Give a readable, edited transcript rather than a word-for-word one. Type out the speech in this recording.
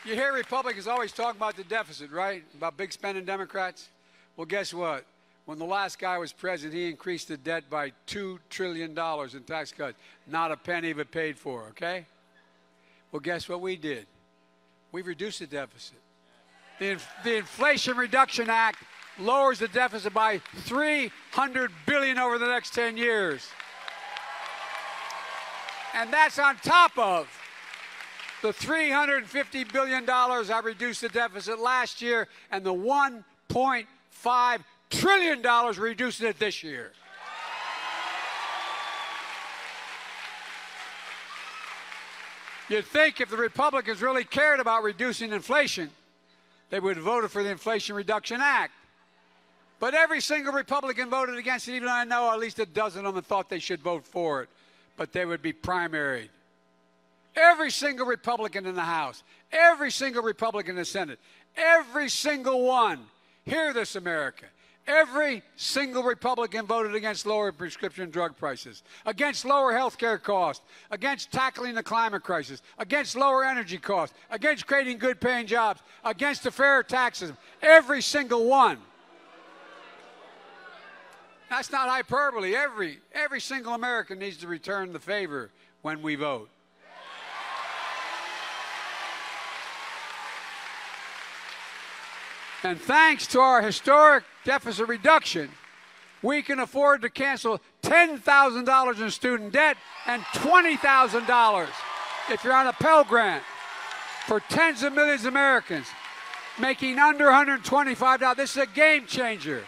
You hear Republicans always talk about the deficit, right? About big spending Democrats. Well, guess what? When the last guy was president, he increased the debt by $2 trillion in tax cuts. Not a penny of it paid for, okay? Well, guess what we did? We reduced the deficit. The Inflation Reduction Act lowers the deficit by $300 billion over the next 10 years. And that's on top of the $350 billion I reduced the deficit last year and the $1.5 trillion reducing it this year. You'd think if the Republicans really cared about reducing inflation, they would have voted for the Inflation Reduction Act. But every single Republican voted against it, even though I know at least a dozen of them thought they should vote for it. But they would be primaried. Every single Republican in the House, every single Republican in the Senate, every single one, hear this, America, every single Republican voted against lower prescription drug prices, against lower health care costs, against tackling the climate crisis, against lower energy costs, against creating good-paying jobs, against the fair taxes, every single one. That's not hyperbole. Every single American needs to return the favor when we vote. And thanks to our historic deficit reduction, we can afford to cancel $10,000 in student debt and $20,000 if you're on a Pell Grant for tens of millions of Americans making under $125. This is a game changer.